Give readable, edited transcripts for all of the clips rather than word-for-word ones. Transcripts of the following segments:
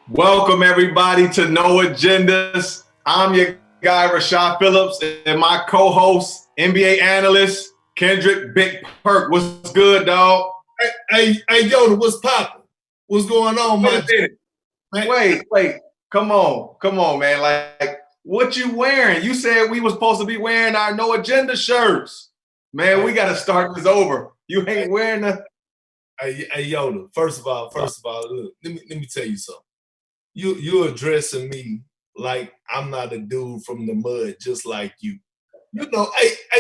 Welcome everybody to No Agendas. I'm your guy Rashad Phillips and my co-host, NBA analyst Kendrick Big Perk. What's good, dog? Hey, Yoda, what's poppin'? What's going on, Wait a minute. Wait. Come on, man. Like, what you wearing? You said we was supposed to be wearing our No Agenda shirts. Man, we got to start this over. You ain't wearing the. Hey, Yoda. First of all, look, let me tell you something. You're addressing me like I'm not a dude from the mud, just like you. You know,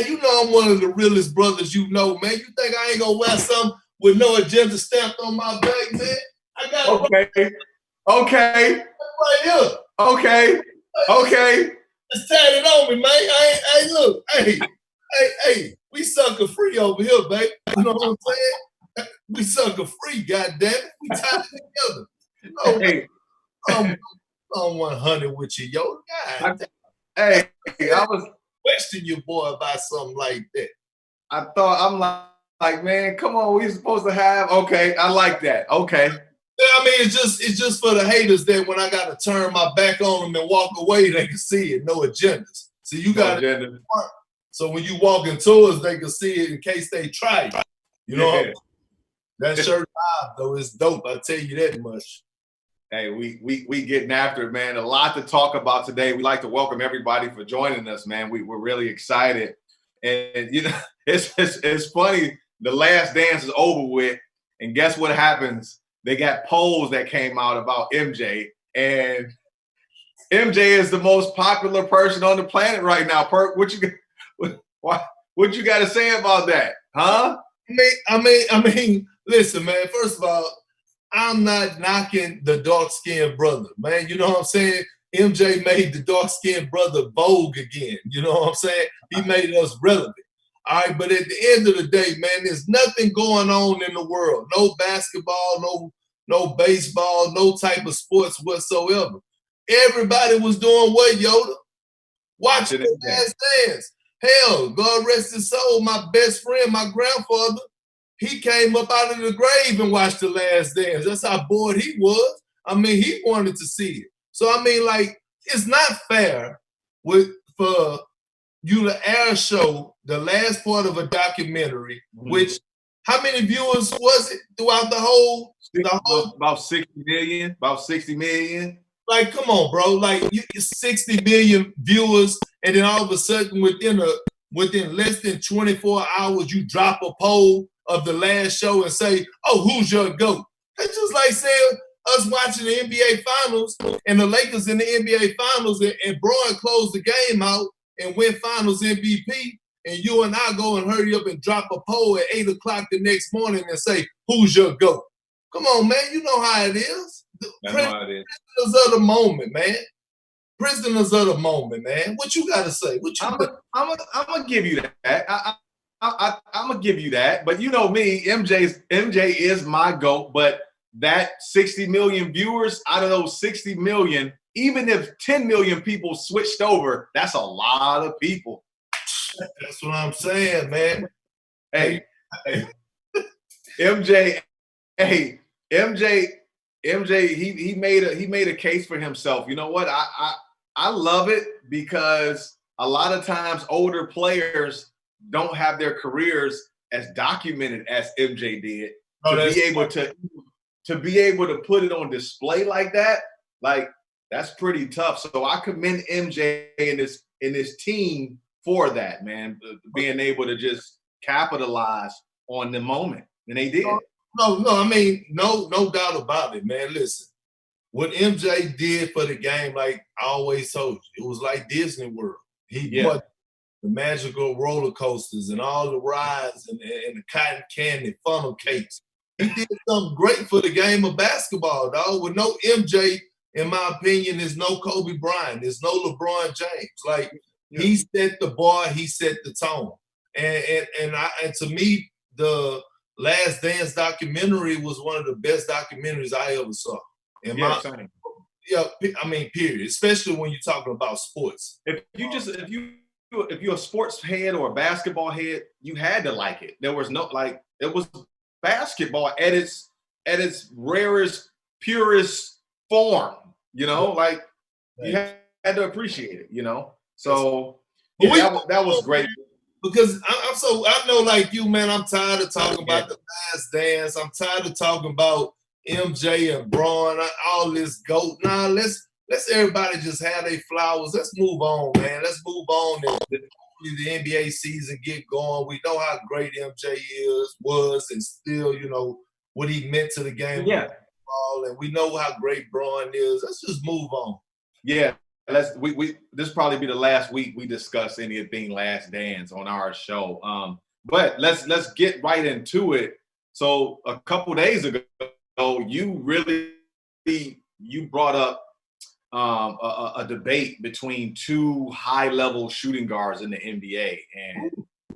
you know I'm one of the realest brothers you know, man. You think I ain't gonna wear something with No Agenda stamped on my back, man? I got it Okay. right here. Okay. Just tatted on me, man. Look, hey, we sucker free over here, babe. You know what I'm saying? We sucker free, goddamn it. We tied together. You know, Hey. I'm 100 with you, yo. God, I was question your boy about something like that. I thought I'm like, man, come on, we supposed to have. Okay, I like that. Okay. I mean, it's just for the haters that when I got to turn my back on them and walk away, they can see it. No agendas. So you got agenda. So when you walk into us, they can see it in case they try it. You know, that shirt though is dope. I tell you that much. Hey, we getting after it, man. A lot to talk about today. We'd like to welcome everybody for joining us, man. We're really excited, and you know, it's funny. The Last Dance is over with, and guess what happens? They got polls that came out about MJ, and MJ is the most popular person on the planet right now. Perk, what you got to say about that, huh? I mean, listen, man. First of all, I'm not knocking the dark-skinned brother, man. You know what I'm saying? MJ made the dark-skinned brother vogue again. You know what I'm saying? He made us relevant. All right, but at the end of the day, man, there's nothing going on in the world. No basketball, no baseball, no type of sports whatsoever. Everybody was doing what, Yoda? Watching the Last Dance. Hell, God rest his soul, my best friend, my grandfather, he came up out of the grave and watched The Last Dance. That's how bored he was. I mean, he wanted to see it. So, I mean, like, it's not fair for you to air a show, the last part of a documentary, which, how many viewers was it throughout the whole? About 60 million. About 60 million. Like, come on, bro. Like, 60 million viewers, and then all of a sudden, within less than 24 hours, you drop a poll of the last show and say, oh, who's your GOAT? That's just like saying us watching the NBA Finals and the Lakers in the NBA Finals and Braun closed the game out and win Finals MVP, and you and I go and hurry up and drop a poll at 8 o'clock the next morning and say, who's your GOAT? Come on, man. You know how it is. Prisoners of the moment, man. Prisoners of the moment, man. What you got to say? I'm gonna give you that. I'm gonna give you that. But you know me, MJ is my GOAT. But that 60 million viewers out of those 60 million, even if 10 million people switched over, that's a lot of people. That's what I'm saying, man. Hey, MJ, he made a case for himself. You know what? I love it because a lot of times older players don't have their careers as documented as MJ did. To be able to put it on display like that, like that's pretty tough. So I commend MJ in this team for that, man, being able to just capitalize on the moment, and they did. No, I mean, no doubt about it, man. Listen, what MJ did for the game, like I always told you, it was like Disney World. He brought the magical roller coasters and all the rides and the cotton candy funnel cakes. He did something great for the game of basketball, dog. With no MJ, in my opinion, there's no Kobe Bryant, there's no LeBron James. Like he set the bar, he set the tone, and to me, the Last Dance documentary was one of the best documentaries I ever saw. I mean, period. Especially when you're talking about sports. If you're a sports head or a basketball head, you had to like it. There was no it was basketball at its rarest, purest form, you know, like you Thanks. had to appreciate it, you know. Yes. So But yeah, that was great. because I know like you, man, I'm tired of talking Yeah. about the last dance. I'm tired of talking about MJ and Braun, all this GOAT. Nah, let's everybody just have their flowers. Let's move on, man. Let's move on and hopefully the NBA season get going. We know how great MJ was, and still, you know, what he meant to the game Yeah. of basketball, and we know how great Braun is. Let's just move on. Yeah. This probably be the last week we discuss anything Last Dance on our show. But let's get right into it. So a couple days ago, you brought up a debate between two high-level shooting guards in the NBA, and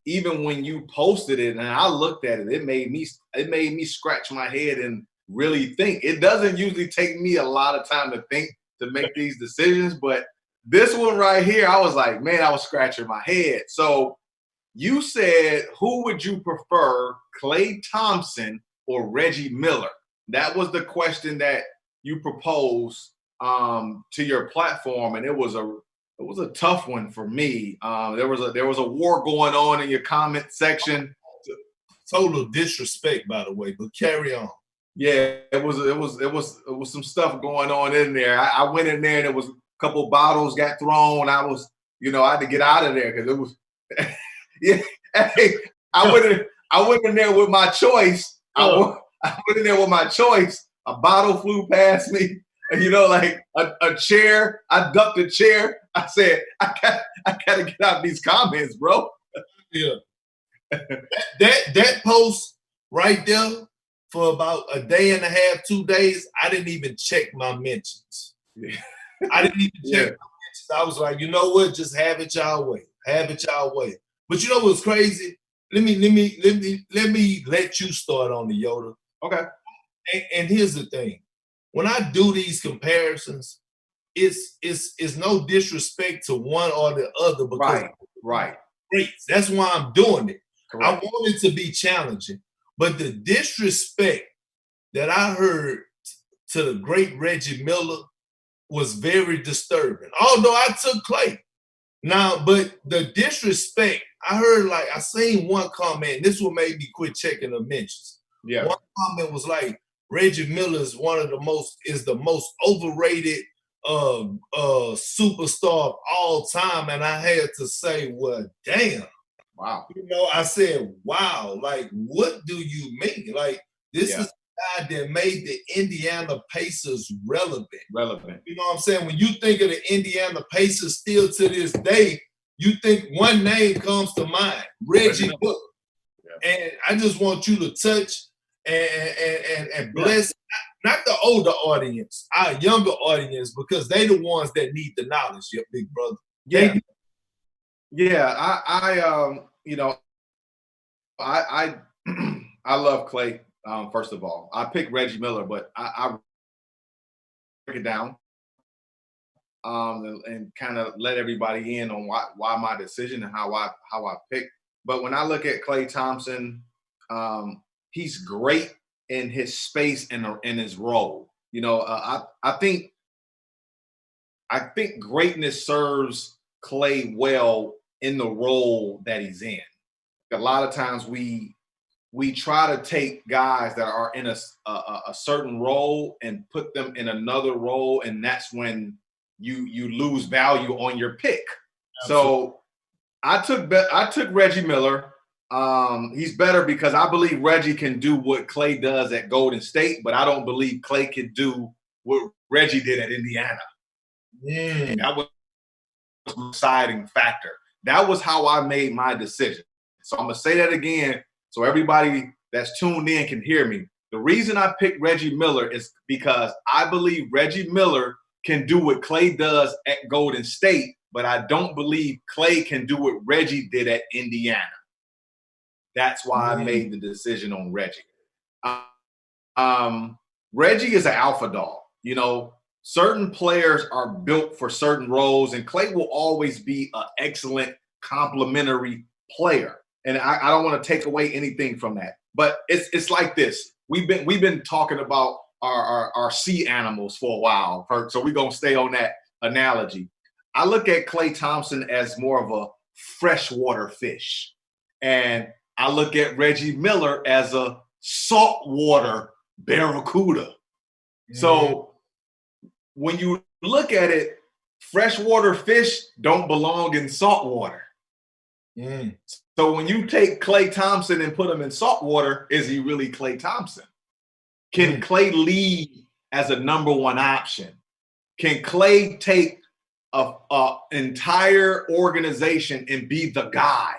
even when you posted it and I looked at it, it made me scratch my head and really think. It doesn't usually take me a lot of time to think to make these decisions, but this one right here, I was like, man, I was scratching my head. So you said, who would you prefer, Klay Thompson or Reggie Miller? That was the question that you proposed to your platform, and it was a tough one for me. There was a war going on in your comment section. Total disrespect, by the way, but carry on. Yeah, it was some stuff going on in there. I went in there and it was a couple bottles got thrown. I had to get out of there because it was yeah. Hey, I went in there with my choice. I went in there with my choice. A bottle flew past me. And like a chair, I ducked a chair. I said, I gotta get out of these comments, bro. Yeah. that post right there for about a day and a half, 2 days, I didn't even check my mentions. Yeah. I didn't even check my mentions. I was like, you know what? Just have it y'all way. Have it y'all way. But you know what's crazy? Let me let you start on the Yoda. Okay. And here's the thing. When I do these comparisons, it's no disrespect to one or the other because right. Great. That's why I'm doing it. Correct. I want it to be challenging. But the disrespect that I heard to the great Reggie Miller was very disturbing. Although I took Klay. Now, but the disrespect, I heard I seen one comment, and this one made me quit checking the mentions. Yeah. One comment was like, Reggie Miller is the most overrated superstar of all time. And I had to say, well, damn. Wow. I said, wow, what do you mean? This is the guy that made the Indiana Pacers relevant. You know what I'm saying? When you think of the Indiana Pacers still to this day, you think one name comes to mind, Reggie Miller. Yeah. And I just want you to touch and bless not the older audience, our younger audience, because they the ones that need the knowledge, your big brother. Yeah. I love Klay. First of all, I picked Reggie Miller, but I break it down and kind of let everybody in on why my decision and how I picked. But when I look at Klay Thompson, he's great in his space and in his role. I think greatness serves Klay well in the role that he's in. A lot of times we try to take guys that are in a certain role and put them in another role, and that's when you lose value on your pick. Absolutely. So I took Reggie Miller. He's better because I believe Reggie can do what Klay does at Golden State, but I don't believe Klay can do what Reggie did at Indiana. That was the deciding factor. That was how I made my decision. So I'm going to say that again so everybody that's tuned in can hear me. The reason I picked Reggie Miller is because I believe Reggie Miller can do what Klay does at Golden State, but I don't believe Klay can do what Reggie did at Indiana. That's why I made the decision on Reggie. Reggie is an alpha dog. Certain players are built for certain roles, and Klay will always be an excellent complementary player. And I don't want to take away anything from that. But it's like this. We've been talking about are sea animals for a while. So we're gonna stay on that analogy. I look at Klay Thompson as more of a freshwater fish, and I look at Reggie Miller as a saltwater barracuda. So when you look at it, freshwater fish don't belong in salt water. So when you take Klay Thompson and put him in salt water, is he really Klay Thompson? Can Klay lead as a number one option? Can Klay take a entire organization and be the guy?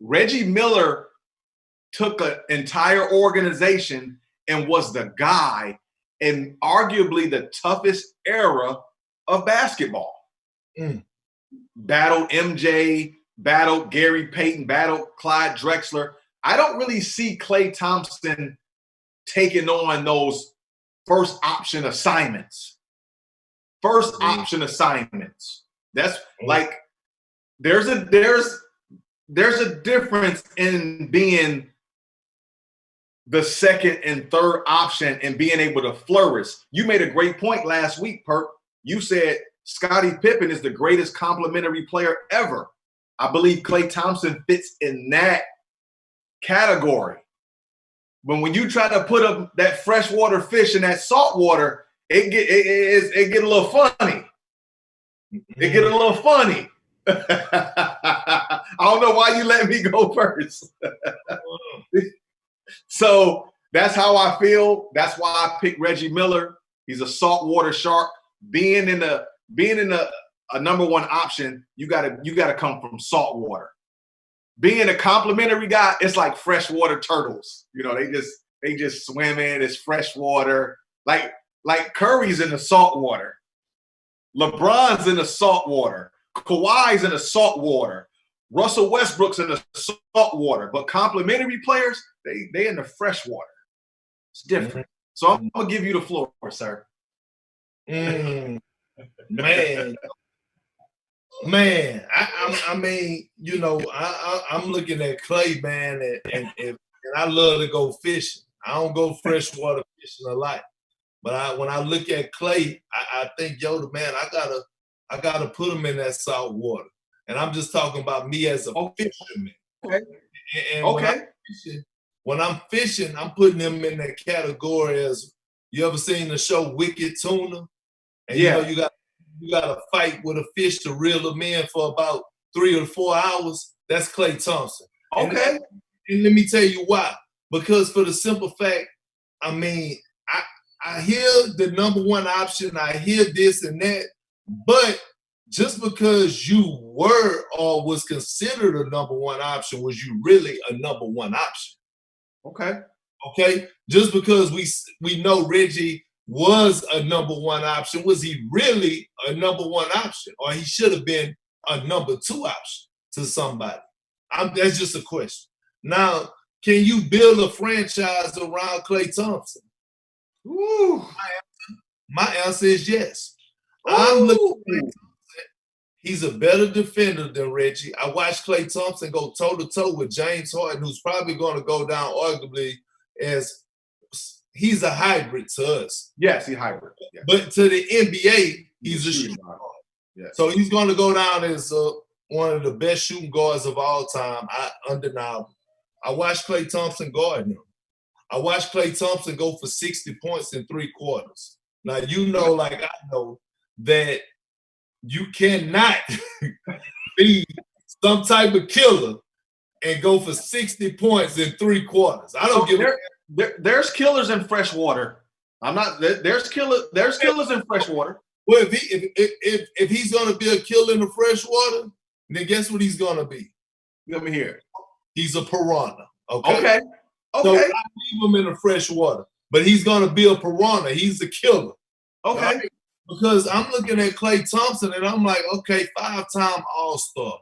Reggie Miller took an entire organization and was the guy in arguably the toughest era of basketball. Battled MJ, battled Gary Payton, battled Clyde Drexler. I don't really see Klay Thompson taking on those first option assignments. That's like there's a difference in being the second and third option and being able to flourish. You made a great point last week, Perk. You said Scottie Pippen is the greatest complimentary player ever. I believe Klay Thompson fits in that category. But when you try to put that freshwater fish in that salt water, it get a little funny. It get a little funny. I don't know why you let me go first. So that's how I feel. That's why I picked Reggie Miller. He's a saltwater shark. Being in a number one option, you gotta come from salt water. Being a complimentary guy, it's like freshwater turtles. You know, they just swim in. It's fresh water. Like Curry's in the salt water. LeBron's in the salt water. Kawhi's in the salt water. Russell Westbrook's in the salt water. But complimentary players, they in the fresh water. It's different. So I'm gonna give you the floor, sir. Man. I mean, you know, I'm looking at Klay, man, and I love to go fishing. I don't go freshwater fishing a lot, but when I look at Klay, I think, man, I gotta put him in that salt water. And I'm just talking about me as a fisherman. Okay. And when I'm fishing, I'm putting him in that category as, you ever seen the show Wicked Tuna? And you know, you got to fight with a fish to reel them in for about 3 or 4 hours. That's Klay Thompson. Okay. And let me tell you why. Because for the simple fact, I mean, I hear the number one option, I hear this and that, but just because you were or was considered a number one option, was you really a number one option? Okay. Just because we know Reggie was a number one option, was he really a number one option? Or he should have been a number two option to somebody? That's just a question. Now, can you build a franchise around Klay Thompson? Ooh. My answer is yes. I'm looking at Klay Thompson. He's a better defender than Reggie. I watched Klay Thompson go toe-to-toe with James Harden, who's probably going to go down arguably as he's a hybrid to us. Yes, he's hybrid. Yes. But to the NBA, he's a shooting guard. Yes. So he's going to go down as one of the best shooting guards of all time, undeniable. I watched Klay Thompson guard him. I watched Klay Thompson go for 60 points in 3 quarters. Now, you know, like I know, that you cannot be some type of killer and go for 60 points in 3 quarters. I don't give a there's killers in fresh water. There's killers in fresh water. Well, if he's gonna be a killer in the fresh water, then guess what he's gonna be? Let me hear it. He's a piranha. Okay. So I leave him in the fresh water, but he's gonna be a piranha. He's a killer. Okay. Right? Because I'm looking at Klay Thompson and I'm like, okay, 5-time All-Star.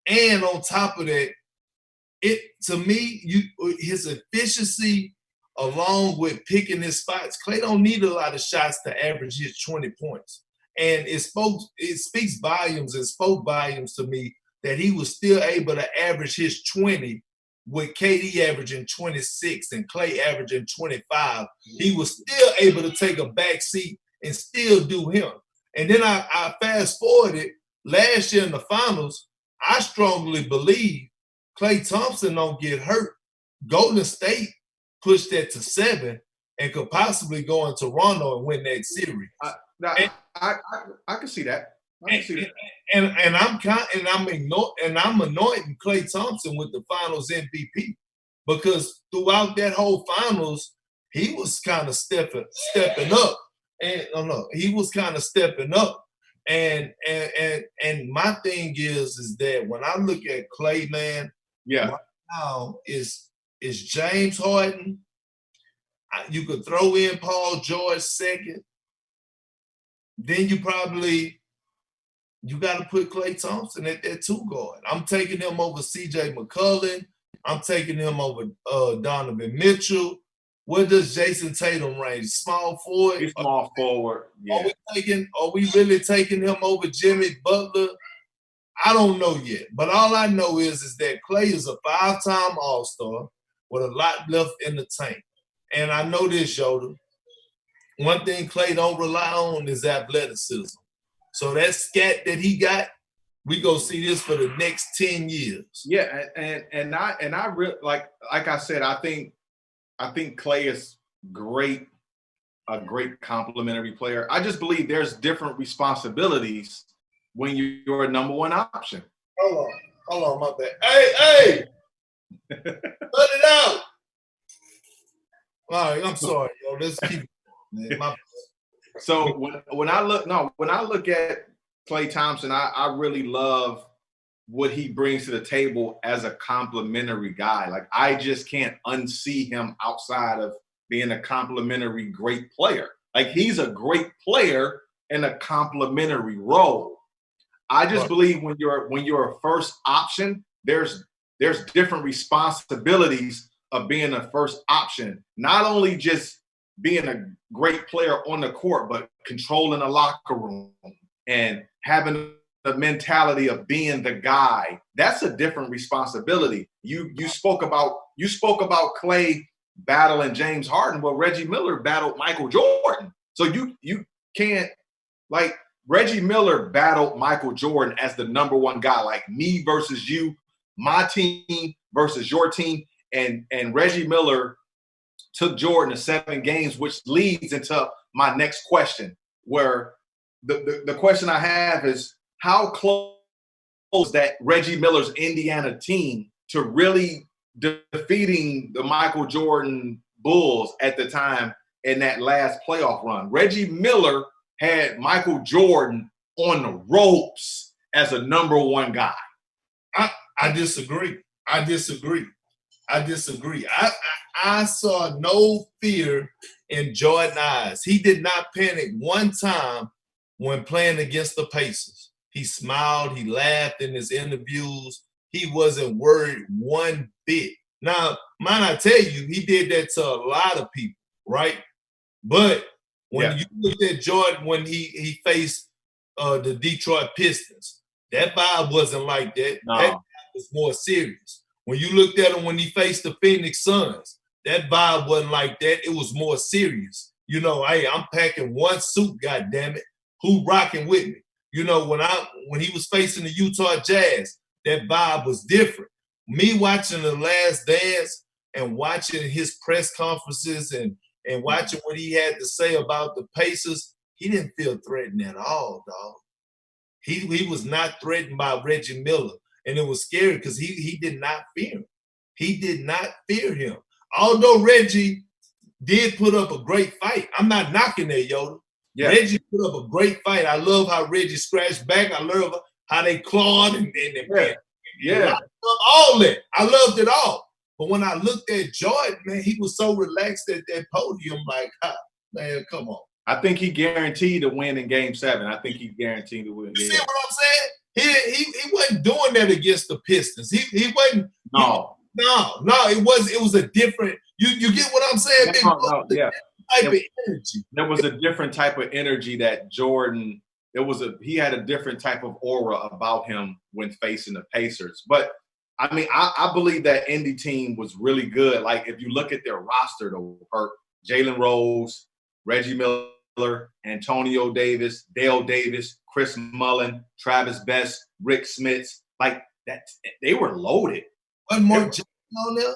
And on top of that, to me, his efficiency along with picking his spots, Klay don't need a lot of shots to average his 20 points. And it speaks volumes and spoke volumes to me that he was still able to average his 20 with KD averaging 26 and Klay averaging 25, he was still able to take a back seat and still do him. And then I fast forwarded last year in the finals. I strongly believe Klay Thompson don't get hurt. Golden State pushed that to 7 and could possibly go in Toronto and win that series. I can see that. And I'm anointing Klay Thompson with the Finals MVP because throughout that whole Finals, he was kind of stepping up, and he was kind of stepping up. And my thing is that when I look at Klay, man, right now is James Harden. You could throw in Paul George second. Then you got to put Klay Thompson at that 2 guard. I'm taking him over C.J. McCollum. I'm taking him over Donovan Mitchell. Where does Jason Tatum range? Small forward? He's small forward. Yeah. Are we really taking him over Jimmy Butler? I don't know yet. But all I know is that Klay is a 5-time All-Star with a lot left in the tank. And I know this, Yoda. One thing Klay don't rely on is athleticism. So that scat that he got, we go see this for the next 10 years. Yeah, and I really like I said, I think Klay is great, a great complementary player. I just believe there's different responsibilities when you're a number 1 option. Hold on, my bad. Hey! Cut it out. All right, I'm sorry, yo. Let's keep it, man. So when I look at Klay Thompson, I really love what he brings to the table as a complimentary guy. Like, I just can't unsee him outside of being a complimentary great player. Like, he's a great player in a complimentary role. I just believe when you're a first option, there's different responsibilities of being a first option. Not only just being a great player on the court, but controlling a locker room and having the mentality of being the guy. That's a different responsibility. You spoke about Klay battling James Harden. Well, Reggie Miller battled Michael Jordan. So you can't, like, Reggie Miller battled Michael Jordan as the number 1 guy, like me versus you, my team versus your team. And Reggie Miller took Jordan to 7 games, which leads into my next question, where the question I have is, how close that Reggie Miller's Indiana team to really defeating the Michael Jordan Bulls at the time in that last playoff run? Reggie Miller had Michael Jordan on the ropes as a number 1 guy. I disagree. I saw no fear in Jordan's eyes. He did not panic one time when playing against the Pacers. He smiled, he laughed in his interviews. He wasn't worried one bit. Now, might I tell you, he did that to a lot of people, right? But when you looked at Jordan when he faced the Detroit Pistons, that vibe wasn't like that. No. That was more serious. When you looked at him when he faced the Phoenix Suns, that vibe wasn't like that. It was more serious. You know, hey, I'm packing 1 suit, goddammit. Who rocking with me? You know, when he was facing the Utah Jazz, that vibe was different. Me watching The Last Dance and watching his press conferences and watching what he had to say about the Pacers, he didn't feel threatened at all, dog. He was not threatened by Reggie Miller. And it was scary because he did not fear him. He did not fear him. Although Reggie did put up a great fight. I'm not knocking that, Yoda. Yeah. Reggie put up a great fight. I love how Reggie scratched back. I love how they clawed and I love all that. I loved it all. But when I looked at Jordan, man, he was so relaxed at that podium, like, man, come on. I think he guaranteed to win in Game 7. I think he guaranteed to win. You see what I'm saying? He wasn't doing that against the Pistons. He wasn't. No. It was a different. You get what I'm saying? Type of energy. There was a different type of energy that Jordan. He had a different type of aura about him when facing the Pacers. But I mean, I believe that Indy team was really good. Like, if you look at their roster, though, Jalen Rose, Reggie Miller, Antonio Davis, Dale Davis, Chris Mullin, Travis Best, Rick Smits, like that, they were loaded. Wasn't Mark Jackson on there?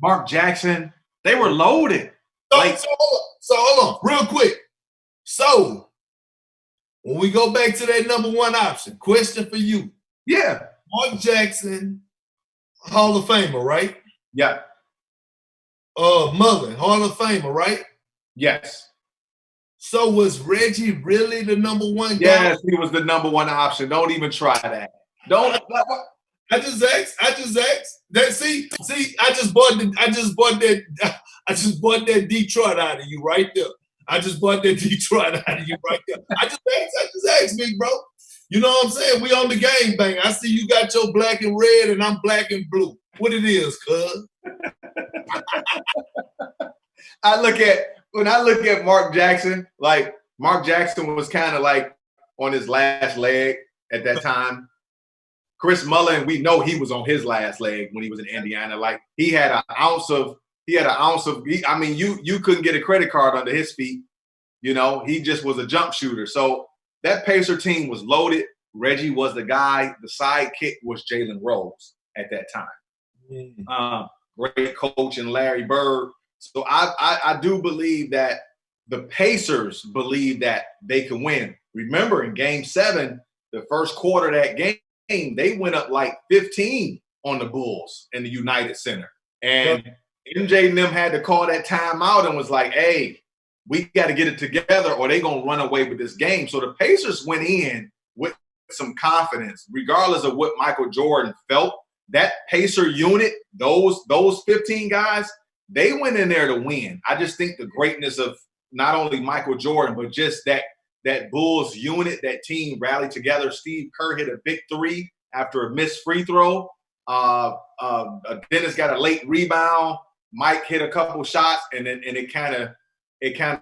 Mark Jackson, they were loaded. So hold on, real quick. So when we go back to that number one option, question for you. Yeah. Mark Jackson, Hall of Famer, right? Yeah. Mullin, Hall of Famer, right? Yes. So was Reggie really the number one guy? Yes, he was the number one option. Don't even try that. Don't. I just asked. That see, I just bought that Detroit out of you right there. I just bought that Detroit out of you right there. I just asked, big bro. You know what I'm saying? We on the game bang. I see you got your black and red and I'm black and blue. What it is, cuz? When I look at Mark Jackson, like Mark Jackson was kind of like on his last leg at that time. Chris Mullin, we know he was on his last leg when he was in Indiana. Like he had an ounce of. I mean, you couldn't get a credit card under his feet. You know, he just was a jump shooter. So that Pacer team was loaded. Reggie was the guy. The sidekick was Jalen Rose at that time. Great coach and Larry Bird. So I do believe that the Pacers believe that they can win. Remember, in Game 7, the first quarter of that game, they went up like 15 on the Bulls in the United Center. And MJ and them had to call that timeout and was like, hey, we got to get it together or they're going to run away with this game. So the Pacers went in with some confidence, regardless of what Michael Jordan felt. That Pacer unit, those 15 guys, they went in there to win. I just think the greatness of not only Michael Jordan, but just that Bulls unit, that team rallied together. Steve Kerr hit a big three after a missed free throw. Dennis got a late rebound. Mike hit a couple shots, and it kind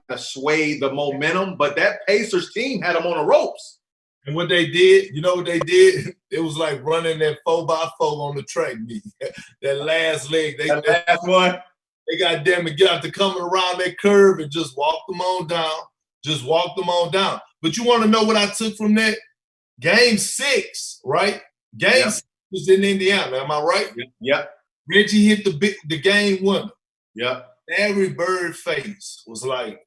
of swayed the momentum. But that Pacers team had them on the ropes. And what they did, you know what they did? It was like running that 4x4 on the track meet. That last leg. That last one. They got damn it, get out to coming around that curve and just walk them on down. But you want to know what I took from that? Game 6, right? Game 6 was in Indiana. Am I right? Yep. Reggie hit the game winner. Yep. Larry Bird face was like,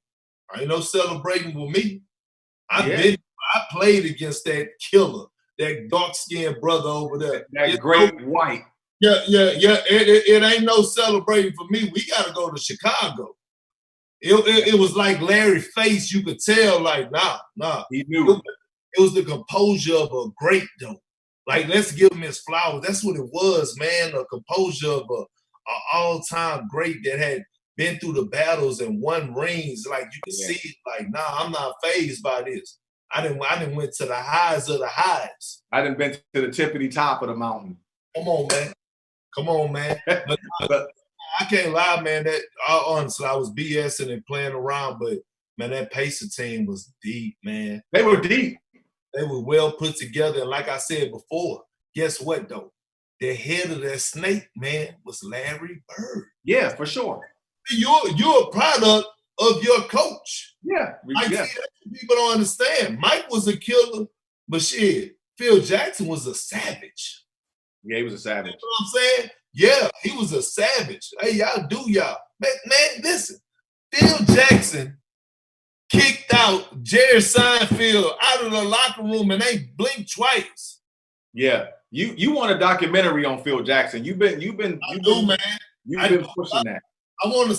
ain't no celebrating with me. I played against that killer, that dark-skinned brother over there. That great white. Yeah. It ain't no celebrating for me. We got to go to Chicago. It was like Larry face. You could tell, like, nah. He knew. It was the composure of a great though. Like, let's give him his flowers. That's what it was, man. A composure of a all-time great that had been through the battles and won rings. Like, you can see, like, nah, I'm not fazed by this. I didn't went to the highs of the highs. I didn't been to the tippity top of the mountain. Come on, man. But I can't lie, man. That honestly, I was BSing and playing around, but man, that Pacer team was deep, man. They were deep. They were well put together. And like I said before, guess what though? The head of that snake, man, was Larry Bird. Yeah, for sure. You're a product of your coach. Yeah. People don't understand. Mike was a killer, but shit, Phil Jackson was a savage. Yeah, he was a savage. You know what I'm saying? Yeah, he was a savage. Hey, y'all do y'all. Man, listen. Phil Jackson kicked out Jerry Seinfeld out of the locker room and they blinked twice. Yeah. You want a documentary on Phil Jackson. You've been pushing that. I want to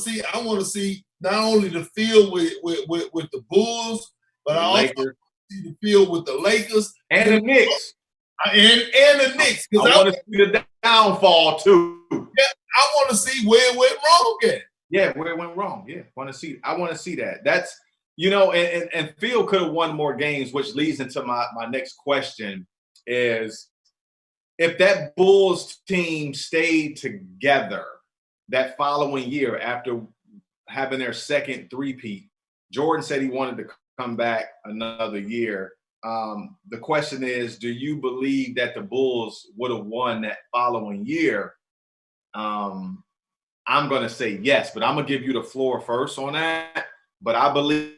see not only the field with the Bulls, but I also want to see the field with the Lakers and the Knicks. And the Knicks. I want to see the downfall too. Yeah, I want to see where it went wrong at. Yeah, where it went wrong. Yeah, I want to see that. That's, and Phil could have won more games, which leads into my next question is, if that Bulls team stayed together that following year after having their second three-peat, Jordan said he wanted to come back another year. the question is, do you believe that the Bulls would have won that following year? I'm going to say yes, but I'm going to give you the floor first on that. But I believe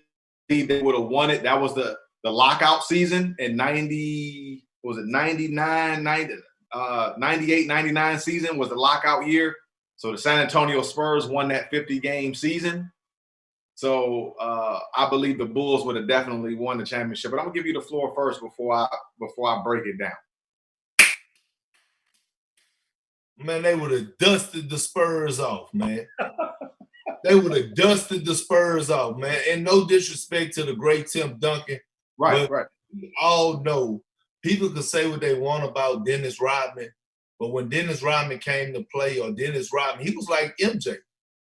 they would have won it. That was the lockout season in 90, was it 99, 98, 99 season was the lockout year. So the San Antonio Spurs won that 50-game season. So I believe the Bulls would have definitely won the championship. But I'm gonna give you the floor first before I break it down. Man, they would have dusted the Spurs off, man. They would have dusted the Spurs off, man. And no disrespect to the great Tim Duncan. Right. We all know people can say what they want about Dennis Rodman, but when Dennis Rodman came to play, or Dennis Rodman, he was like MJ.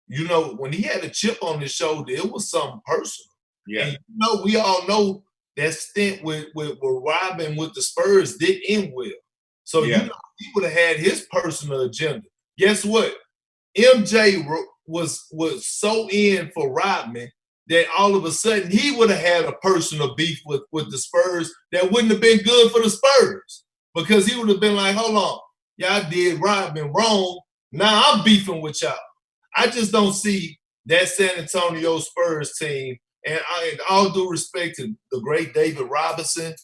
You know, when he had a chip on his shoulder, it was something personal. Yeah. And we all know that stint with Rodman with the Spurs did end well. So he would have had his personal agenda. Guess what? MJ was so in for Rodman that all of a sudden he would have had a personal beef with the Spurs that wouldn't have been good for the Spurs, because he would have been like, hold on, y'all did Rodman wrong. Now I'm beefing with y'all. I just don't see that San Antonio Spurs team, and all due respect to the great David Robinson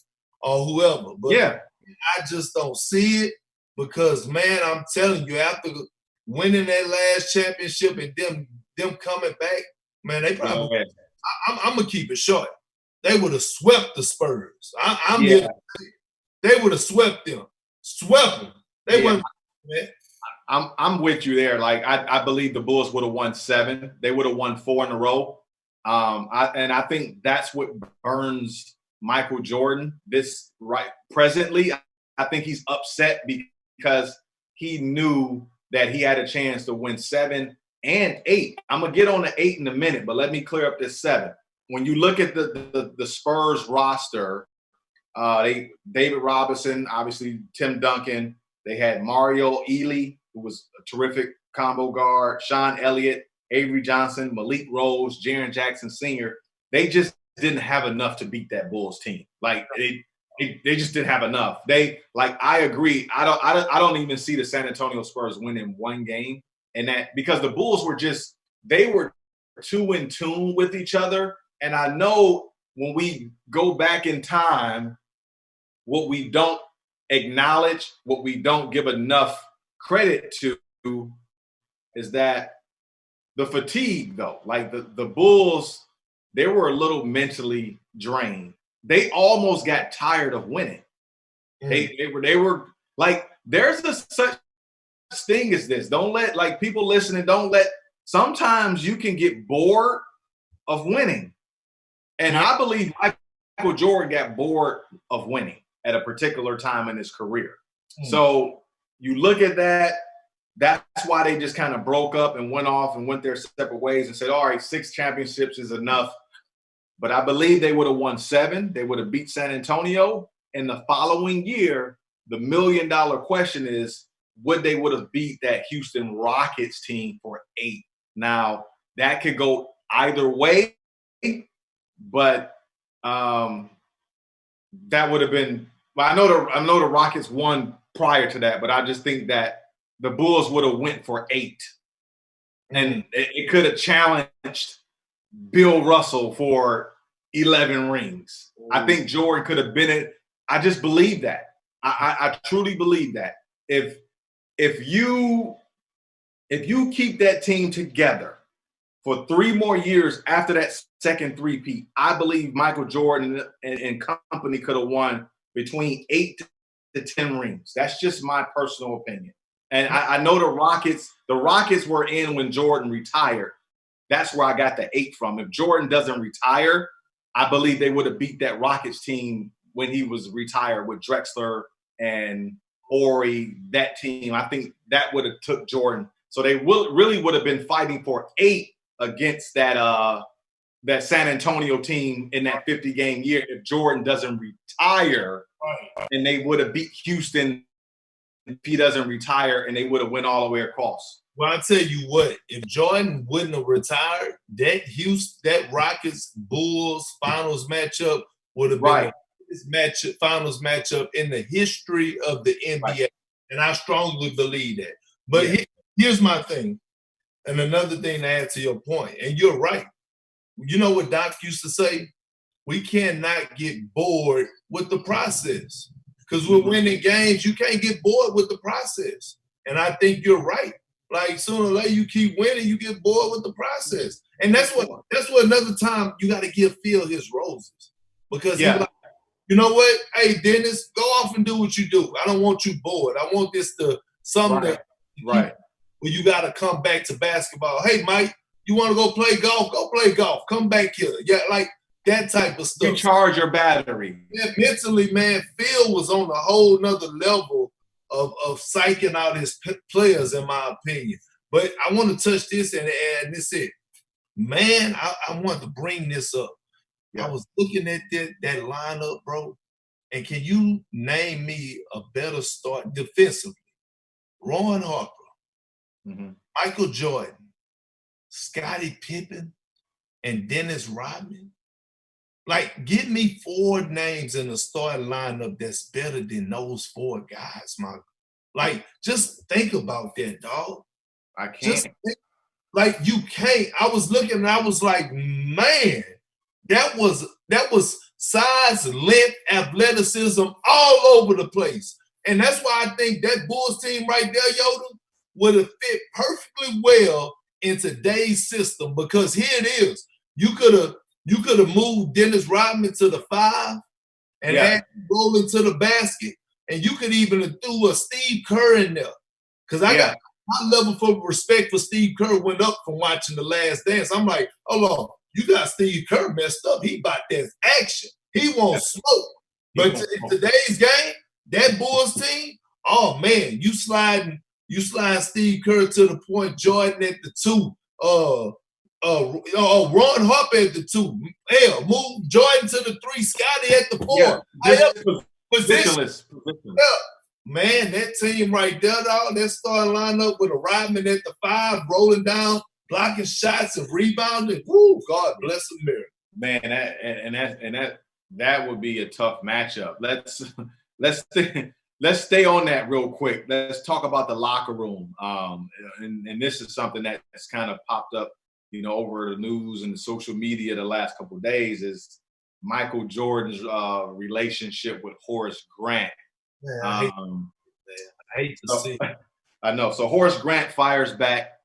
or whoever, but I just don't see it, because, man, I'm telling you, after winning that last championship and them coming back, man, they probably I'm going to keep it short. They would have swept the Spurs. They would have swept them. Swept them. They wouldn't, man. I'm with you there. Like I believe the Bulls would have won 7. They would have won 4 in a row. I think that's what burns Michael Jordan presently. I think he's upset because he knew that he had a chance to win 7 and 8. I'm gonna get on the 8 in a minute, but let me clear up this 7. When you look at the Spurs roster, David Robinson, obviously Tim Duncan. They had Mario Ealy, who was a terrific combo guard, Sean Elliott, Avery Johnson, Malik Rose, Jaren Jackson Sr. They just didn't have enough to beat that Bulls team. Like they just didn't have enough. I agree. I don't even see the San Antonio Spurs winning one game, and that because the Bulls were they were too in tune with each other. And I know when we go back in time, what we don't acknowledge, what we don't give enough credit to, is that the fatigue, though. Like the Bulls, they were a little mentally drained. They almost got tired of winning. They were like, there's such thing as this. Don't let, like, people listening, sometimes you can get bored of winning. And I believe Michael Jordan got bored of winning at a particular time in his career. So you look at that, that's why they just kind of broke up and went off and went their separate ways and said, all right, 6 championships is enough. But I believe they would have won 7. They would have beat San Antonio. And the following year, the $1 million question is, would have beat that Houston Rockets team for 8? Now, that could go either way, but that would have been – I know the Rockets won prior to that, but I just think that the Bulls would have went for 8. And it could have challenged Bill Russell for 11 rings. I think Jordan could have been it. I just believe that. I truly believe that. If you keep that team together for 3 more years after that second three-peat, I believe Michael Jordan and company could have won between 8 to 10 rings. That's just my personal opinion. And I know the Rockets were in when Jordan retired. That's where I got the 8 from. If Jordan doesn't retire, I believe they would have beat that Rockets team when he was retired with Drexler and Horry, that team. I think that would have took Jordan. So they really would have been fighting for 8 against that San Antonio team in that 50-game year if Jordan doesn't retire. Right. And they would have beat Houston if he doesn't retire, and they would have went all the way across. Well, I'll tell you what, if Jordan wouldn't have retired, that Rockets Bulls finals matchup would have been the finals matchup in the history of the NBA. Right. And I strongly believe that. But here's my thing. And another thing to add to your point, and you're right. You know what Doc used to say? We cannot get bored with the process. Because we're winning games, you can't get bored with the process. And I think you're right. Like sooner or later, you keep winning, you get bored with the process. And that's what another time you got to give Phil his roses. Because he's like, you know what? Hey, Dennis, go off and do what you do. I don't want you bored. I want this to something right. Where you got to come back to basketball. Hey, Mike, you want to go play golf? Go play golf. Come back here. Yeah, like that type of stuff. Recharge your battery. Yeah, mentally, man, Phil was on a whole nother level of psyching out his players, in my opinion. But I want to touch this and this it. Man, I want to bring this up. Yeah. I was looking at that lineup, bro, and can you name me a better start defensively? Ron Harper, Michael Jordan, Scottie Pippen, and Dennis Rodman. Like, give me 4 names in the starting lineup that's better than those 4 guys, man. Like, just think about that, dog. I can't. Like, you can't. I was looking and I was like, man, that was size, length, athleticism all over the place. And that's why I think that Bulls team right there, Yoda, would have fit perfectly well in today's system, because here it is. You could have moved Dennis Rodman to the 5 and had him roll into the basket. And you could even have threw a Steve Kerr in there. Because I got my level for respect for Steve Kerr went up from watching The Last Dance. I'm like, hold on, you got Steve Kerr messed up. He about that action. He won't smoke. But in today's game, that Bulls team, oh man, you sliding Steve Kerr to the point, Jordan at the 2, Ron Harper at the 2. Hell, move Jordan to the 3, Scottie at the 4. Positionless. Yeah. Man, that team right there, dog, that starting lineup with a Rodman at the 5, rolling down, blocking shots and rebounding. Woo, God bless America. Man, that would be a tough matchup. Let's stay on that real quick. Let's talk about the locker room. And this is something that's kind of popped up, over the news and the social media the last couple of days, is Michael Jordan's relationship with Horace Grant. I hate to see it. I know. So Horace Grant fires back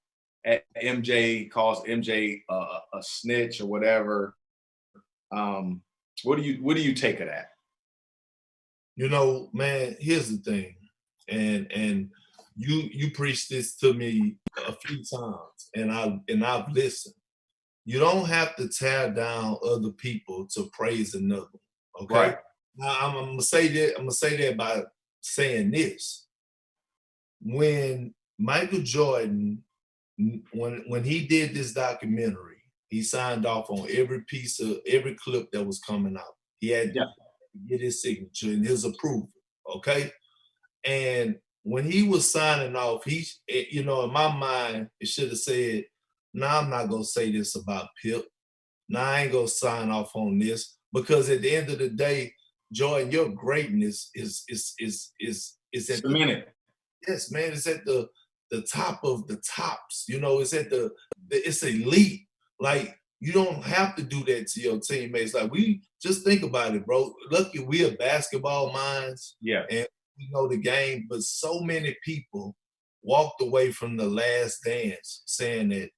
at MJ, calls MJ a snitch or whatever. What do you take of that? Man, here's the thing, and you preached this to me a few times, and I've listened. You don't have to tear down other people to praise another. Okay. Right. Now I'm gonna say that by saying this. When Michael Jordan, when he did this documentary, he signed off on every clip that was coming out. He had to get his signature and his approval. Okay. And when he was signing off, in my mind, it should have said, "Nah, I'm not gonna say this about Pip. Nah, I ain't gonna sign off on this." Because at the end of the day, Jordan, your greatness is at the minute. Yes, man, it's at the top of the tops. It's at it's elite. Like, you don't have to do that to your teammates. Like, we just think about it, bro. Lucky we are basketball minds. Yeah. And we know the game, but so many people walked away from The Last Dance saying that,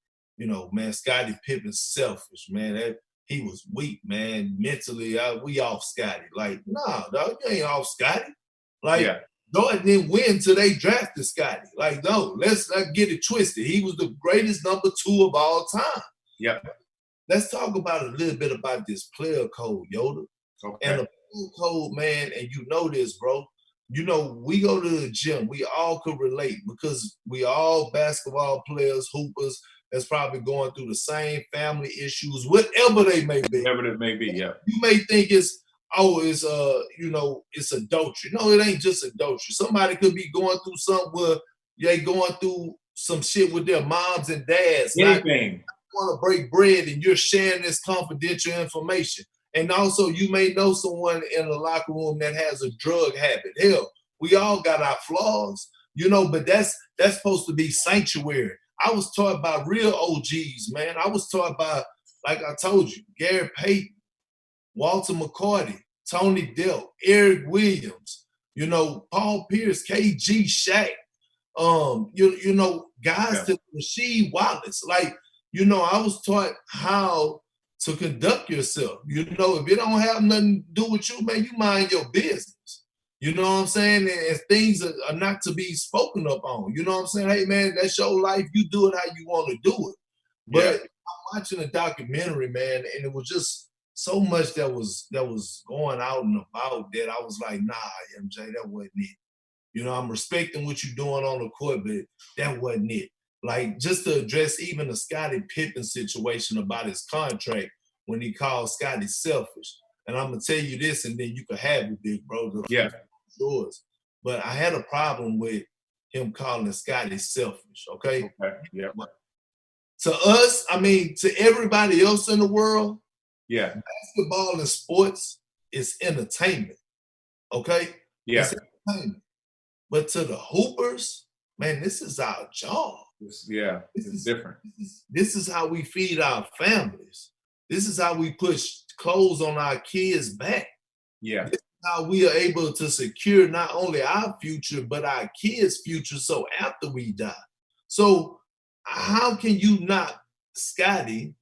man, Scottie Pippen's selfish, man. That he was weak, man. Mentally, we off Scottie. Like, nah, dog, you ain't off Scottie. Like, Jordan didn't win till they drafted Scottie. Like, no, let's not get it twisted. He was the greatest number 2 of all time. Yeah. Let's talk about a little bit about this player code, Yoda. Okay. And the player code, man, and this, bro. We go to the gym. We all could relate because we all basketball players, hoopers, that's probably going through the same family issues, whatever they may be. Whatever it may be, yeah. You may think it's adultery. No, it ain't just adultery. Somebody could be going through something where they going through some shit with their moms and dads. Anything. Want to break bread and you're sharing this confidential information. And also, you may know someone in the locker room that has a drug habit. Hell, we all got our flaws, but that's supposed to be sanctuary. I was taught by real OGs, man. I was taught by, like I told you, Gary Payton, Walter McCarty, Tony Delk, Eric Williams, Paul Pierce, KG, Shaq, guys to Rasheed Wallace. Like, I was taught how to conduct yourself. If it don't have nothing to do with you, man, you mind your business. You know what I'm saying? And things are not to be spoken up on. You know what I'm saying? Hey, man, that's your life. You do it how you want to do it. But I'm watching a documentary, man, and it was just so much that was going out and about that I was like, nah, MJ, that wasn't it. I'm respecting what you're doing on the court, but that wasn't it. Like, just to address even the Scottie Pippen situation about his contract when he called Scottie selfish. And I'm going to tell you this, and then you can have it, big bro. Yours. But I had a problem with him calling Scottie selfish, okay? Yeah. To us, to everybody else in the world, basketball and sports is entertainment, okay? Yeah. It's entertainment. But to the hoopers, man, this is our job. This is different. This is how we feed our families. This is how we push clothes on our kids' back. Yeah. This is how we are able to secure not only our future, but our kids' future, so after we die. So how can you knock Scottie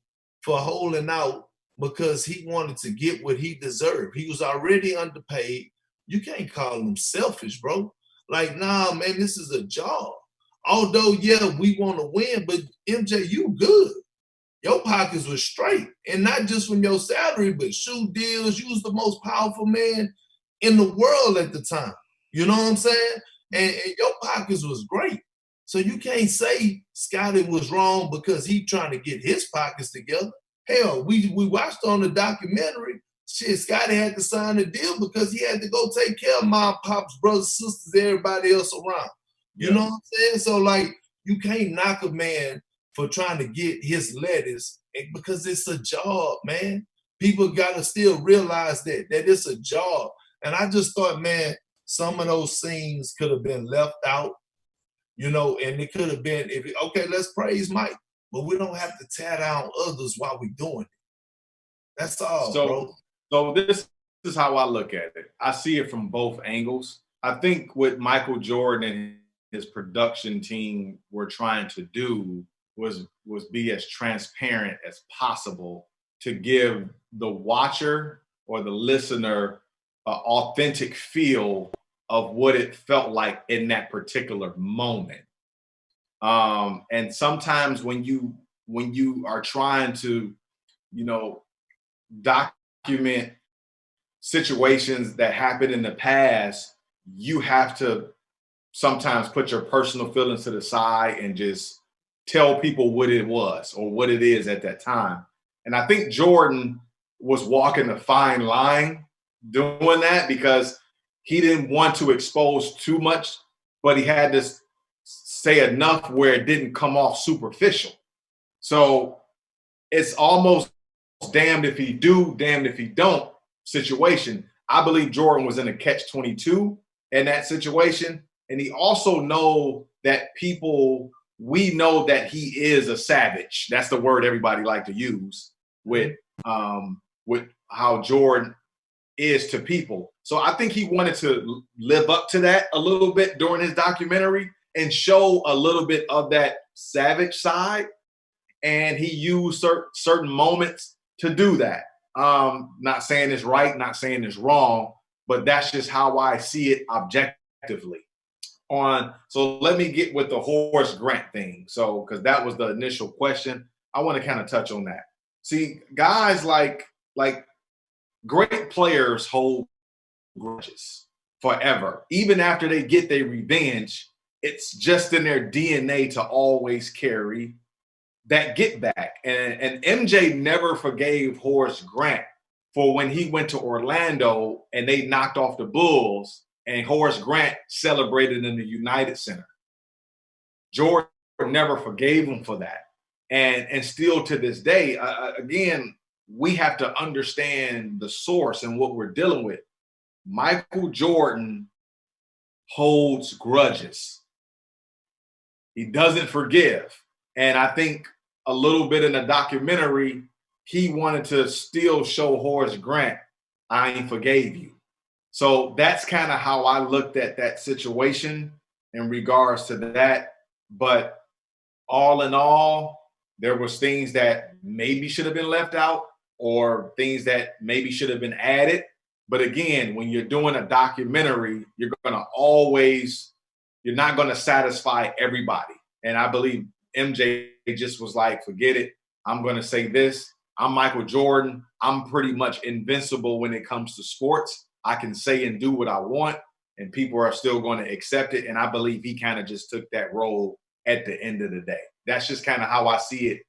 for holding out because he wanted to get what he deserved? He was already underpaid. You can't call him selfish, bro. Like, nah, man, this is a job. Although, we want to win, but MJ, you good. Your pockets were straight. And not just from your salary, but shoe deals. You was the most powerful man in the world at the time. You know what I'm saying? And your pockets was great. So you can't say Scottie was wrong because he trying to get his pockets together. Hell, we watched on the documentary, shit, Scottie had to sign a deal because he had to go take care of mom, pops, brothers, sisters, everybody else around. You know what I'm saying? So, like, you can't knock a man for trying to get his lettuce because it's a job, man. People got to still realize that it's a job. And I just thought, man, some of those scenes could have been left out, and it could have been, okay, let's praise Mike, but we don't have to tear down others while we're doing it. That's all, bro. So this is how I look at it. I see it from both angles. I think what Michael Jordan and his production team were trying to do was be as transparent as possible to give the watcher or the listener an authentic feel of what it felt like in that particular moment. And sometimes when you are trying to, document situations that happened in the past, you have to sometimes put your personal feelings to the side and just tell people what it was or what it is at that time. And I think Jordan was walking a fine line doing that because he didn't want to expose too much, but he had to say enough where it didn't come off superficial. So it's almost damned if he do, damned if he don't situation. I believe Jordan was in a catch-22 in that situation. And he also know that we know that he is a savage. That's the word everybody like to use with how Jordan is to people. So I think he wanted to live up to that a little bit during his documentary and show a little bit of that savage side. And he used certain moments to do that. Not saying it's right, not saying it's wrong, but that's just how I see it objectively. So let me get with the Horace Grant thing. So, because that was the initial question, I want to kind of touch on that. See, guys like great players hold grudges forever. Even after they get their revenge, it's just in their DNA to always carry that get back. And MJ never forgave Horace Grant for when he went to Orlando and they knocked off the Bulls and Horace Grant celebrated in the United Center. Jordan never forgave him for that. And still to this day, again, we have to understand the source and what we're dealing with. Michael Jordan holds grudges. He doesn't forgive. And I think a little bit in the documentary, he wanted to still show Horace Grant, I ain't forgave you. So that's kind of how I looked at that situation in regards to that. But all in all, there was things that maybe should have been left out or things that maybe should have been added. But again, when you're doing a documentary, you're not going to satisfy everybody. And I believe MJ just was like, forget it. I'm going to say this. I'm Michael Jordan. I'm pretty much invincible when it comes to sports. I can say and do what I want, and people are still going to accept it. And I believe he kind of just took that role at the end of the day. That's just kind of how I see it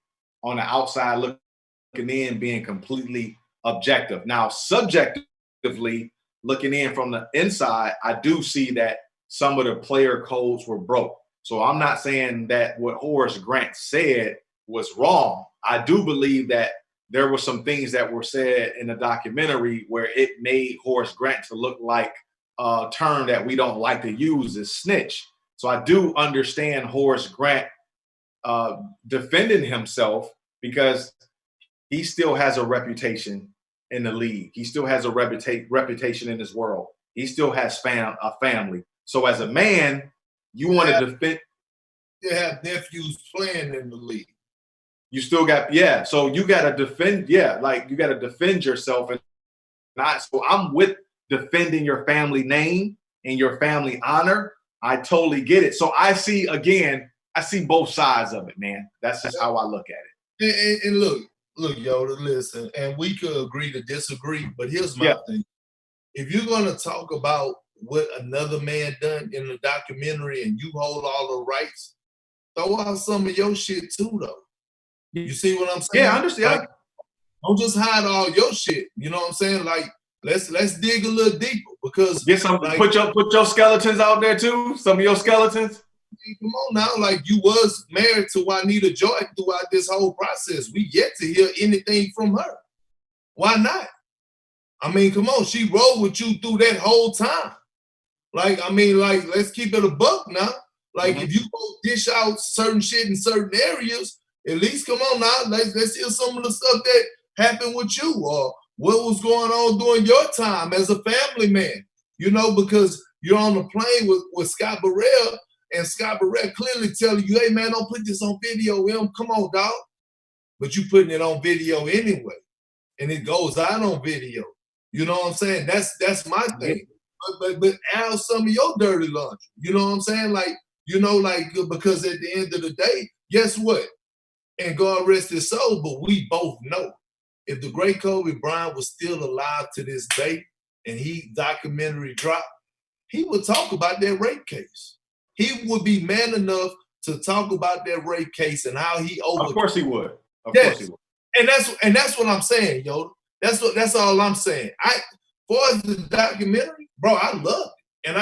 on the outside looking in, being completely objective. Now, subjectively looking in from the inside, I do see that some of the player codes were broke. So I'm not saying that what Horace Grant said was wrong. I do believe that there were some things that were said in the documentary where it made Horace Grant to look like a term that we don't like to use is snitch. So I do understand Horace Grant defending himself because he still has a reputation in the league. He still has a reputation in this world. He still has a family. So as a man, you want to defend. You have nephews playing in the league. You still got, so you got to defend, like you got to defend yourself. And so I'm with defending your family name and your family honor. I totally get it. So I see both sides of it, man. That's just how I look at it. And look, Yoda, listen, and we could agree to disagree, but here's my thing. If you're going to talk about what another man done in the documentary and you hold all the rights, throw out some of your shit too, though. You see what I'm saying? Yeah, I understand. Like, don't just hide all your shit. You know what I'm saying? Like, let's dig a little deeper because get some. Like, put your skeletons out there too. Some of your skeletons. Come on now, like you was married to Juanita Joy throughout this whole process. We yet to hear anything from her. Why not? I mean, come on, she rode with you through that whole time. Like, I mean, like, let's keep it a buck now. Like, if you go dish out certain shit in certain areas, at least come on now, let's hear some of the stuff that happened with you or what was going on during your time as a family man. You know, because you're on the plane with Scott Burrell, and Scott Burrell clearly telling you, hey, man, don't put this on video. Come on, dog. But you putting it on video anyway, and it goes out on video. You know what I'm saying? That's my thing. But air some of your dirty laundry. You know what I'm saying? Like, you know, like, because at the end of the day, guess what? And God rest his soul, but we both know if the great Kobe Bryant was still alive to this day and he documentary dropped, he would talk about that rape case. He would be man enough to talk about that rape case and how he overcame. Of course he would. Of course he would. And that's what I'm saying, yo. That's all I'm saying. For the documentary, bro, I loved it. And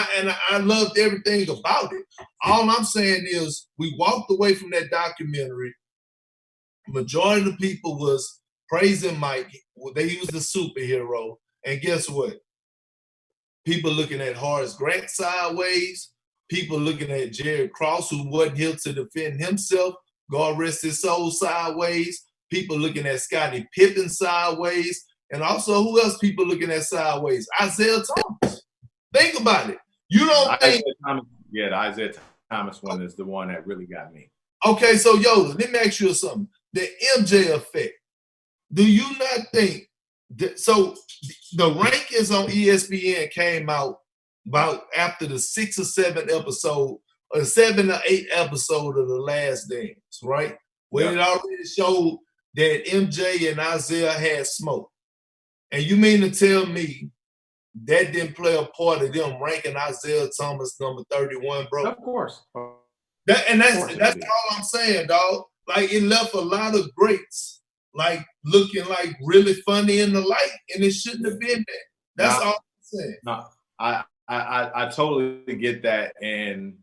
I loved everything about it. All I'm saying is we walked away from that documentary. Majority of the people was praising Mike. He was the superhero. And guess what? People looking at Horace Grant sideways. People looking at Jerry Cross, who wasn't here to defend himself. God rest his soul, sideways. People looking at Scottie Pippen sideways. And also, who else people looking at sideways? Isaiah Thomas. Think about it. You don't think... the Isaiah Thomas one is the one that really got me. Okay, so Yoda, let me ask you something. The MJ effect. Do you not think that, so the rankings on ESPN came out about after the 6 or 7 episode, or 7 or 8 episode of The Last Dance, right? Where it already showed that MJ and Isaiah had smoke. And you mean to tell me that didn't play a part of them ranking Isaiah Thomas number 31, bro? Of course. That's all I'm saying, dog. Like, it left a lot of greats, like, looking like really funny in the light, and it shouldn't have been there. That's all I'm saying. No, I totally get that. And,